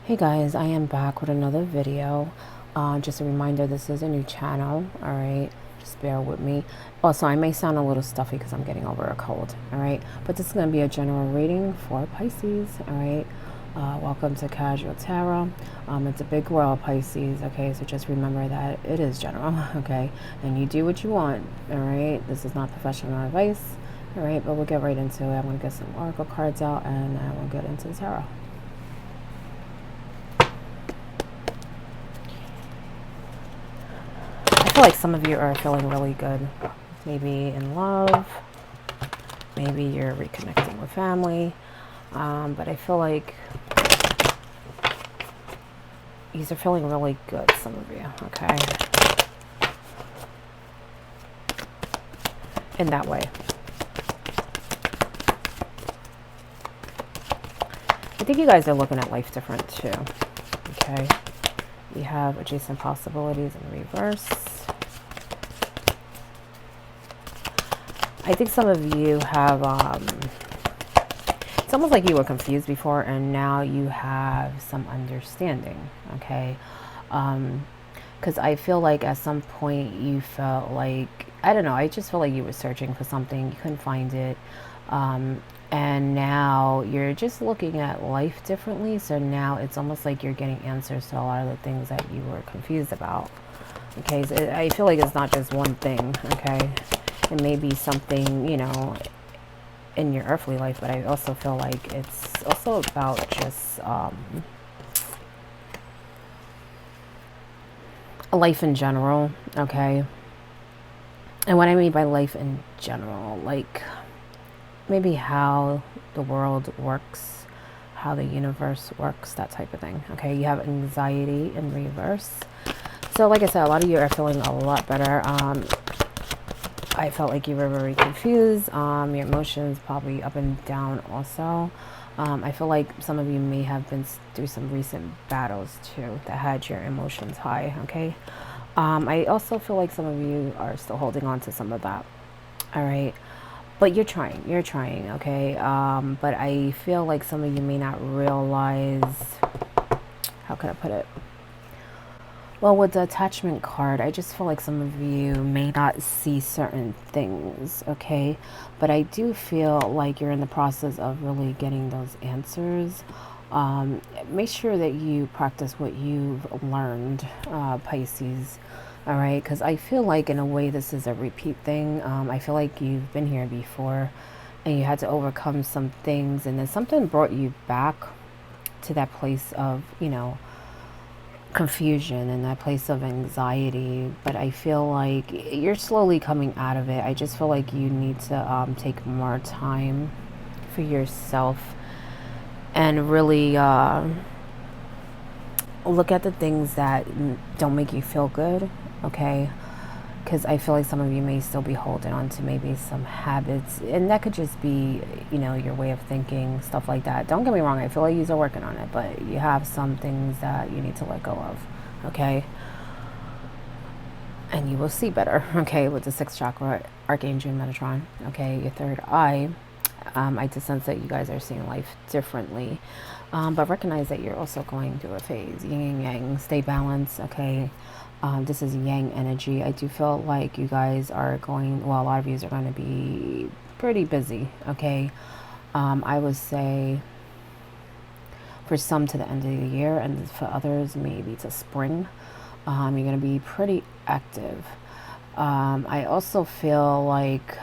Hey guys, I am back with another video. Just a reminder, this is a new channel, alright? Just bear with me. Also, I may sound a little stuffy because I'm getting over a cold, alright? But this is going to be a general reading for Pisces, alright? Welcome to Casual Tarot. It's a big world, Pisces, okay? So just remember that it is general, okay? And you do what you want, alright? This is not professional advice, alright? But we'll get right into it. I'm going to get some oracle cards out and I will get into the tarot. I feel like some of you are feeling really good, maybe in love, maybe you're reconnecting with family, but I feel like these are feeling really good, some of you, okay, in that way. I think you guys are looking at life different too, okay. We have adjacent possibilities in reverse. I think some of you have, it's almost like you were confused before and now you have some understanding, okay? Because I feel like at some point you felt like, I don't know, I just feel like you were searching for something, you couldn't find it. And now you're just looking at life differently. So now it's almost like you're getting answers to a lot of the things that you were confused about. Okay, so I feel like it's not just one thing, okay? It may be something, you know, in your earthly life, but I also feel like it's also about just life in general, okay? And what I mean by life in general, like maybe how the world works, how the universe works, that type of thing, okay? You have anxiety in reverse. So like I said, a lot of you are feeling a lot better. I felt like you were very confused. Your emotions probably up and down also. I feel like some of you may have been through some recent battles too that had your emotions high, okay? I also feel like some of you are still holding on to some of that, all right? But you're trying, okay? But I feel like some of you may not realize, how could I put it? Well, with the attachment card, I just feel like some of you may not see certain things, okay? But I do feel like you're in the process of really getting those answers. Make sure that you practice what you've learned, Pisces, all right? Because I feel like in a way this is a repeat thing. I feel like you've been here before and you had to overcome some things and then something brought you back to that place of, you know, confusion and that place of anxiety, but I feel like you're slowly coming out of it. I just feel like you need to take more time for yourself and really look at the things that don't make you feel good, okay? Because I feel like some of you may still be holding on to maybe some habits, and that could just be, you know, your way of thinking, stuff like that. Don't get me wrong, I feel like you're working on it, but you have some things that you need to let go of, okay? And you will see better, okay, with the 6th chakra, Archangel Metatron, okay, your third eye. I just sense that you guys are seeing life differently, but recognize that you're also going through a phase, yin and yang, stay balanced, okay? This is yang energy. I do feel like you guys are going, well, a lot of you are going to be pretty busy, okay? I would say for some to the end of the year, and for others maybe to spring. You're going to be pretty active. I also feel like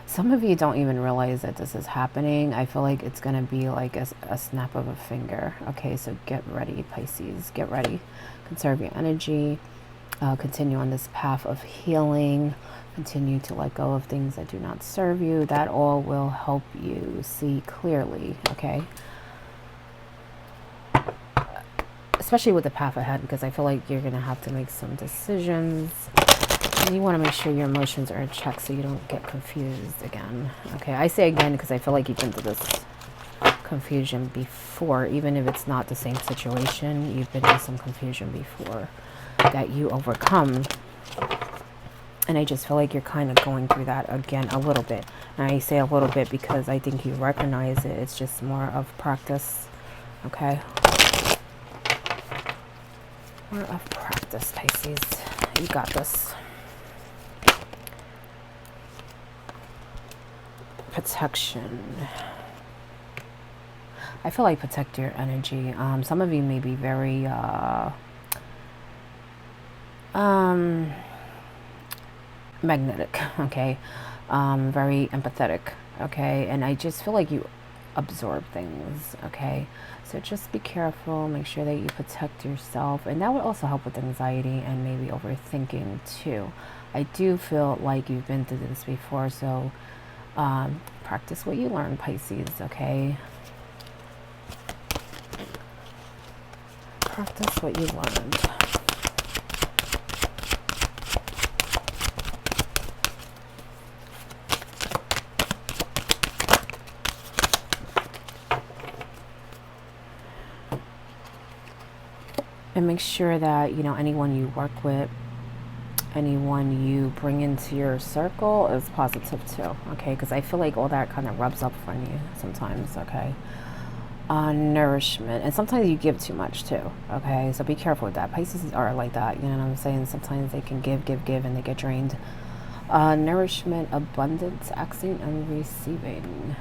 some of you don't even realize that this is happening. I feel like it's going to be like a snap of a finger. Okay, so get ready, Pisces. Get ready. Conserve your energy. Continue on this path of healing. Continue to let go of things that do not serve you. That all will help you see clearly, okay? Especially with the path ahead, because I feel like you're going to have to make some decisions. And you want to make sure your emotions are in check so you don't get confused again. Okay, I say again because I feel like you've been through this confusion before. Even if it's not the same situation, you've been through some confusion before that you overcome. And I just feel like you're kind of going through that again a little bit. And I say a little bit because I think you recognize it. It's just more of practice. Okay. More of practice, Pisces. You got this. Protection. I feel like protect your energy. Some of you may be very magnetic, okay? Very empathetic, okay? And I just feel like you absorb things, okay? So just be careful, make sure that you protect yourself, and that would also help with anxiety and maybe overthinking too. I do feel like you've been through this before, so practice what you learn, Pisces, okay? Practice what you learned. And make sure that, you know, anyone you work with, anyone you bring into your circle is positive too, okay? Because I feel like all that kind of rubs up on you sometimes, okay? Nourishment. And sometimes you give too much too, okay? So be careful with that. Pisces are like that, you know what I'm saying? Sometimes they can give, and they get drained. Nourishment, abundance, acting and receiving.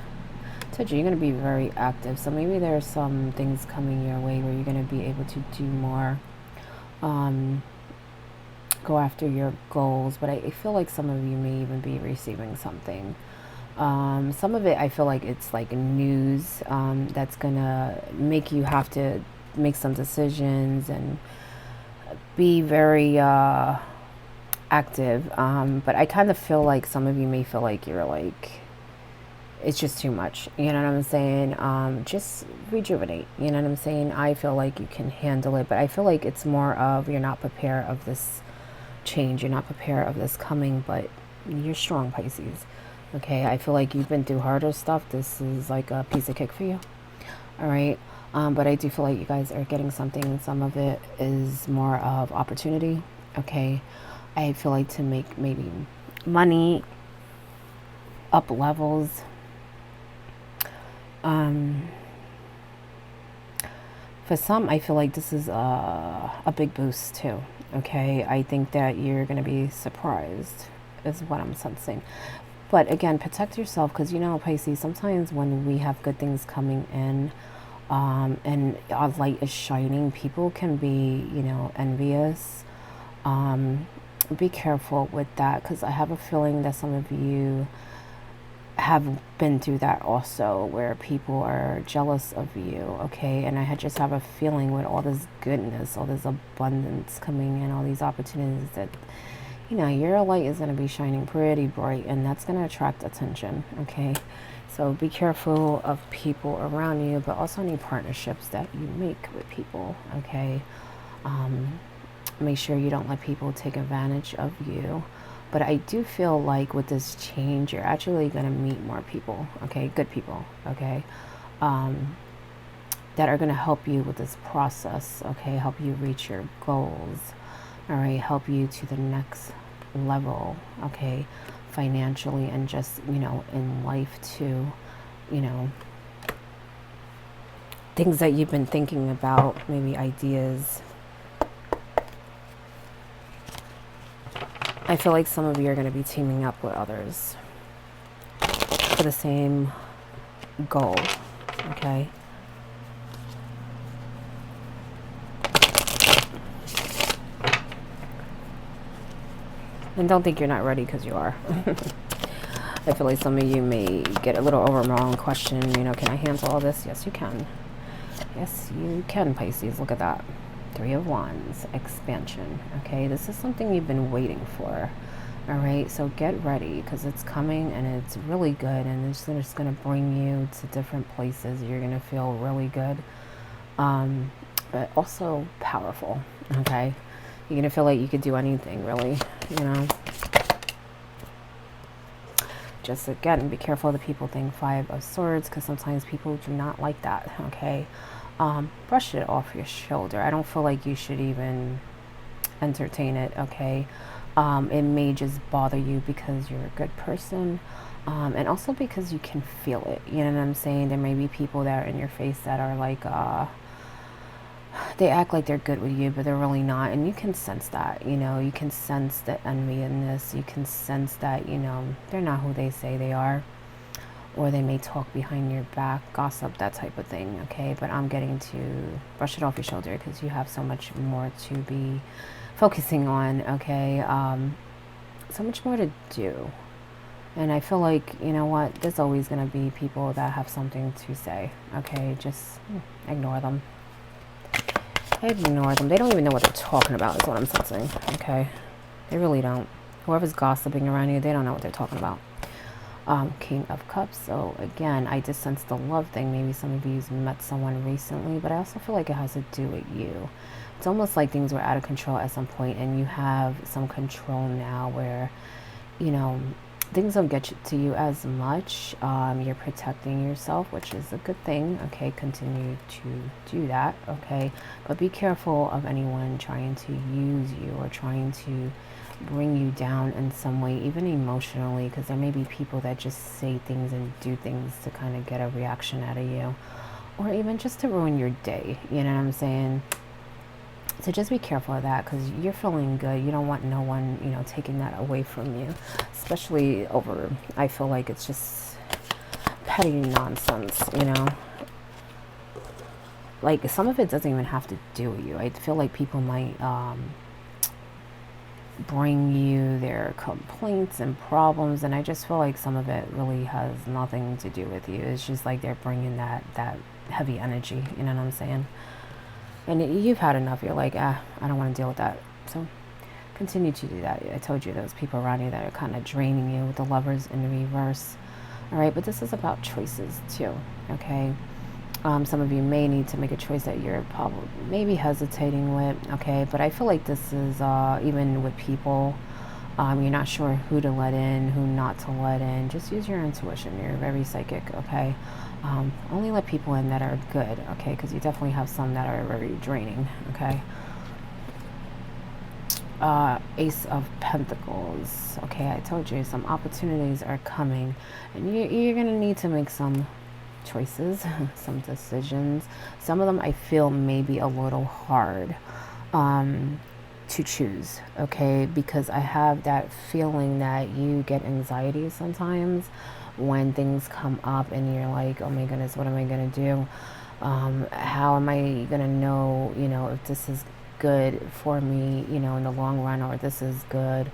Told you, you're going to be very active. So maybe there's some things coming your way where you're going to be able to do more. Go after your goals. But I feel like some of you may even be receiving something. Some of it, I feel like it's like news that's going to make you have to make some decisions and be very active. But I kind of feel like some of you may feel like you're like, it's just too much. You know what I'm saying? Just rejuvenate. You know what I'm saying? I feel like you can handle it, but I feel like it's more of you're not prepared of this change. You're not prepared of this coming, but you're strong, Pisces. Okay, I feel like you've been through harder stuff. This is like a piece of cake for you. All right. But I do feel like you guys are getting something. Some of it is more of opportunity. Okay. I feel like to make maybe money, up levels. For some, I feel like this is a big boost too. Okay. I think that you're going to be surprised is what I'm sensing. But again, protect yourself because, you know, Pisces, sometimes when we have good things coming in and our light is shining, people can be, you know, envious. Be careful with that because I have a feeling that some of you have been through that also where people are jealous of you, okay? And I just have a feeling with all this goodness, all this abundance coming in, all these opportunities that, you know, your light is going to be shining pretty bright and that's going to attract attention, okay? So be careful of people around you, but also any partnerships that you make with people, okay? Make sure you don't let people take advantage of you. But I do feel like with this change, you're actually going to meet more people, okay? Good people, okay? That are going to help you with this process, okay? Help you reach your goals, all right? Help you to the next level, okay? Financially and just, you know, in life too, you know. Things that you've been thinking about, maybe ideas. I feel like some of you are going to be teaming up with others for the same goal, okay? And don't think you're not ready because you are. I feel like some of you may get a little overwhelmed and question, you know, can I handle all this? Yes, you can. Yes, you can, Pisces. Look at that. 3 of Wands, expansion, okay? This is something you've been waiting for, all right? So get ready because it's coming and it's really good and it's just going to bring you to different places. You're going to feel really good, but also powerful, okay? You're going to feel like you could do anything, really, you know? Just, again, be careful that people think 5 of Swords because sometimes people do not like that, okay? Brush it off your shoulder. I don't feel like you should even entertain it, okay? It may just bother you because you're a good person, and also because you can feel it, you know what I'm saying? There may be people that are in your face that are like they act like they're good with you, but they're really not. And you can sense that, you know, you can sense the enviousness. You can sense that, you know, they're not who they say they are. Or they may talk behind your back, gossip, that type of thing, okay? But I'm getting to brush it off your shoulder because you have so much more to be focusing on, okay? So much more to do. And I feel like, you know what, there's always going to be people that have something to say, okay? Just ignore them. Ignore them. They don't even know what they're talking about is what I'm sensing, okay? They really don't. Whoever's gossiping around you, they don't know what they're talking about. King of Cups. So again, I just sense the love thing. Maybe some of you's met someone recently, but I also feel like it has to do with you. It's almost like things were out of control at some point and you have some control now where, you know, things don't get to you as much. You're protecting yourself, which is a good thing. Okay, continue to do that. Okay, but be careful of anyone trying to use you or trying to bring you down in some way, even emotionally, because there may be people that just say things and do things to kind of get a reaction out of you, or even just to ruin your day. You know what I'm saying? So just be careful of that because you're feeling good. You don't want no one, you know, taking that away from you, especially over, I feel like it's just petty nonsense, you know? Like some of it doesn't even have to do with you. I feel like people might bring you their complaints and problems, and I just feel like some of it really has nothing to do with you. It's just like they're bringing that heavy energy, you know what I'm saying? And you've had enough. You're like, I don't want to deal with that. So continue to do that. I told you those people around you that are kind of draining you with the Lovers in the reverse. All right, but this is about choices too, okay? Some of you may need to make a choice that you're probably maybe hesitating with, okay? But I feel like this is even with people, you're not sure who to let in, who not to let in. Just use your intuition. You're very psychic, okay? Only let people in that are good, okay? Because you definitely have some that are very draining, okay? Ace of Pentacles. Okay, I told you some opportunities are coming, and you're going to need to make some choices, some decisions. Some of them I feel may be a little hard to choose, okay? Because I have that feeling that you get anxiety sometimes when things come up and you're like, oh my goodness, what am I going to do? How am I going to know, you know, if this is good for me, you know, in the long run, or this is good.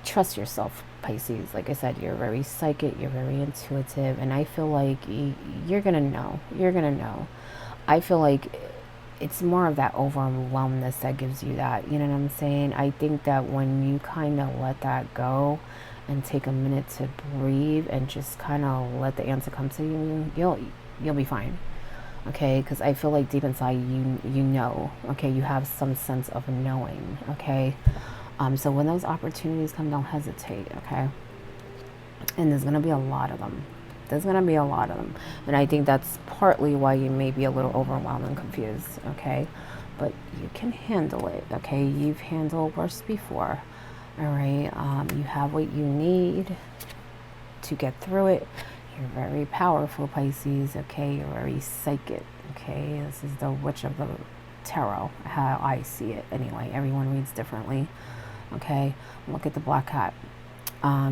Trust yourself, Pisces. Like I said, you're very psychic, you're very intuitive, and I feel like you're gonna know. You're gonna know. I feel like it's more of that overwhelmness that gives you that. You know what I'm saying? I think that when you kind of let that go and take a minute to breathe and just kind of let the answer come to you, you'll be fine. Okay, because I feel like deep inside you know. Okay, you have some sense of knowing. Okay. So when those opportunities come, don't hesitate, okay? And there's going to be a lot of them. There's going to be a lot of them. And I think that's partly why you may be a little overwhelmed and confused, okay? But you can handle it, okay? You've handled worse before, all right? You have what you need to get through it. You're very powerful, Pisces, okay? You're very psychic, okay? This is the Witch of the Tarot, how I see it anyway. Everyone reads differently. Okay, look at the black hat.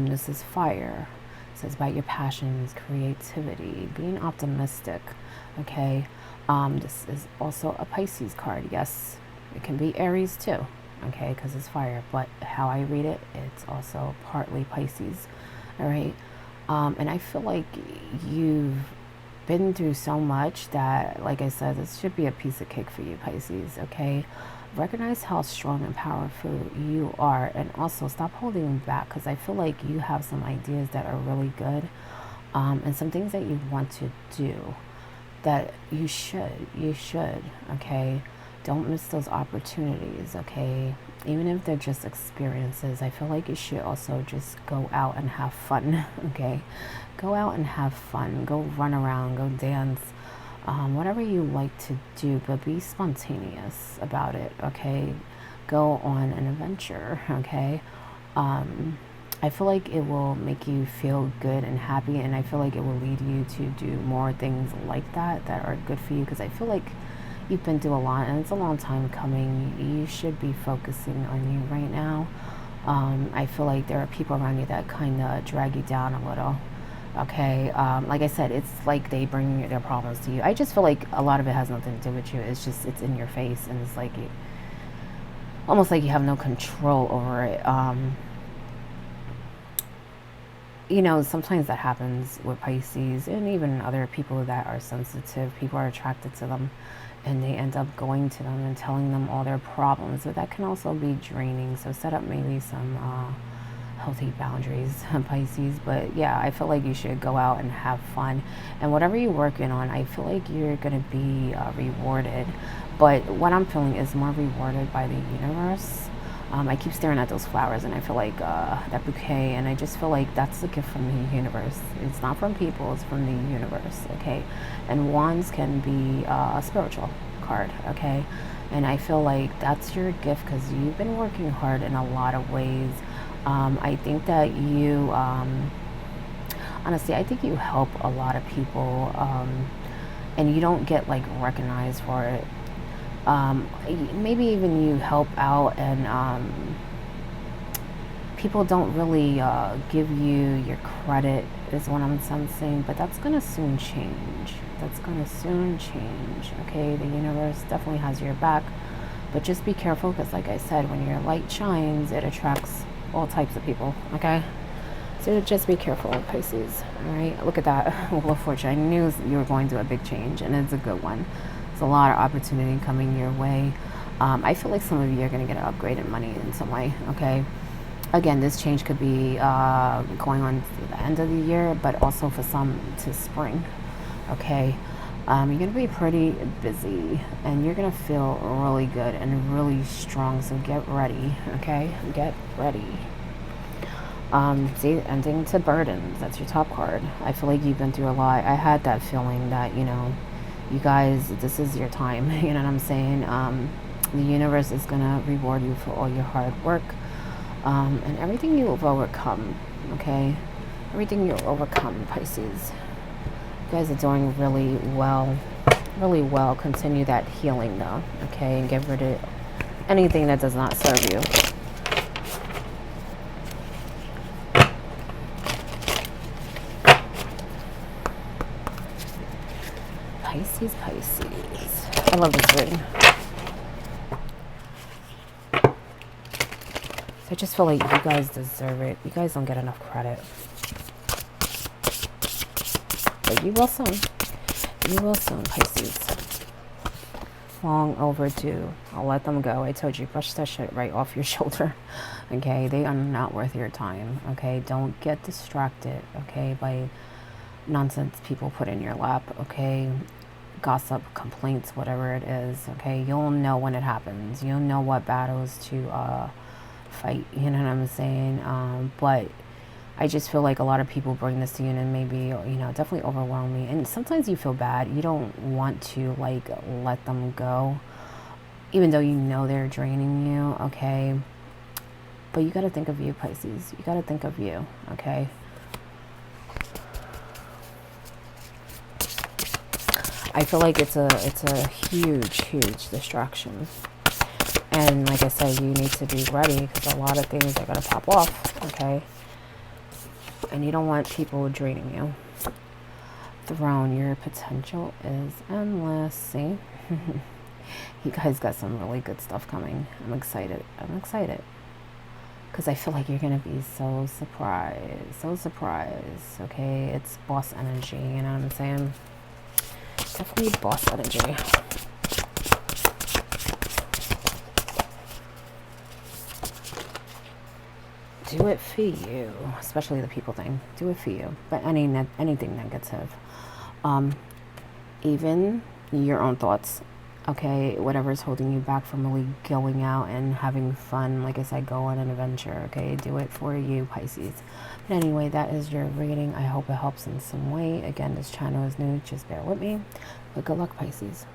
This is fire. It says about your passions, creativity, being optimistic. Okay, this is also a Pisces card. Yes, it can be Aries too. Okay, because it's fire. But how I read it, it's also partly Pisces. All right, and I feel like you've been through so much that, like I said, this should be a piece of cake for you, Pisces. Okay. Recognize how strong and powerful you are, and also stop holding back, because I feel like you have some ideas that are really good, and some things that you want to do that you should, okay? Don't miss those opportunities, okay? Even if they're just experiences, I feel like you should also just go out and have fun, okay? Go out and have fun. Go run around, go dance. Whatever you like to do, but be spontaneous about it, okay? Go on an adventure, okay? I feel like it will make you feel good and happy, and I feel like it will lead you to do more things like that are good for you, because I feel like you've been through a lot, and it's a long time coming. You should be focusing on you right now. I feel like there are people around you that kind of drag you down a little. Okay, like I said, it's like they bring their problems to you. I just feel like a lot of it has nothing to do with you. It's just, it's in your face, and it's like almost like you have no control over it. You know, sometimes that happens with Pisces and even other people that are sensitive. People are attracted to them and they end up going to them and telling them all their problems. But that can also be draining. So set up maybe some healthy boundaries, Pisces. But yeah, I feel like you should go out and have fun. And whatever you're working on, I feel like you're going to be rewarded. But what I'm feeling is more rewarded by the universe. I keep staring at those flowers and I feel like that bouquet, and I just feel like that's a gift from the universe. It's not from people, it's from the universe, okay? And wands can be a spiritual card, okay? And I feel like that's your gift because you've been working hard in a lot of ways. I think that you, honestly, I think you help a lot of people, and you don't get like recognized for it. Maybe even you help out and people don't really give you your credit is what I'm sensing, but that's going to soon change. That's going to soon change, okay? The universe definitely has your back, but just be careful because like I said, when your light shines, it attracts all types of people, okay? So just be careful, Pisces, all right? Look at that, Wheel of Fortune. I knew you were going through a big change, and it's a good one. There's a lot of opportunity coming your way. I feel like some of you are going to get an upgrade in money in some way, okay? Again, this change could be going on to the end of the year, but also for some to spring, okay? You're going to be pretty busy, and you're going to feel really good and really strong, so get ready, okay? Get ready. See, ending to burdens. That's your top card. I feel like you've been through a lot. I had that feeling that, you know, you guys, this is your time. You know what I'm saying? The universe is going to reward you for all your hard work. And everything you have overcome, okay? Everything you'll overcome, Pisces. You guys are doing really well. Really well. Continue that healing, though, okay? And get rid of anything that does not serve you. Pisces, Pisces. I love this ring. So I just feel like you guys deserve it. You guys don't get enough credit. But you will soon. You will soon, Pisces. Long overdue. I'll let them go. I told you, brush that shit right off your shoulder. Okay? They are not worth your time. Okay? Don't get distracted, okay, by nonsense people put in your lap, okay? Gossip, complaints, whatever it is, okay? You'll know when it happens. You'll know what battles to fight, you know what I'm saying? But I just feel like a lot of people bring this to you and maybe, you know, definitely overwhelm me. And sometimes you feel bad. You don't want to, like, let them go, even though you know they're draining you, okay? But you got to think of you, Pisces. You got to think of you, okay? I feel like it's a huge distraction. And like I said, you need to be ready because a lot of things are going to pop off, okay? And you don't want people draining you. Throne, your potential is endless. See? You guys got some really good stuff coming. I'm excited. I'm excited. Because I feel like you're going to be so surprised. So surprised, okay? It's boss energy, you know what I'm saying? Definitely boss energy. Do it for you, especially the people thing. Do it for you. But anything negative, even your own thoughts, okay? Whatever's holding you back from really going out and having fun, like I said, go on an adventure, okay? Do it for you, Pisces. But anyway, that is your reading. I hope it helps in some way. Again, this channel is new. Just bear with me. But good luck, Pisces.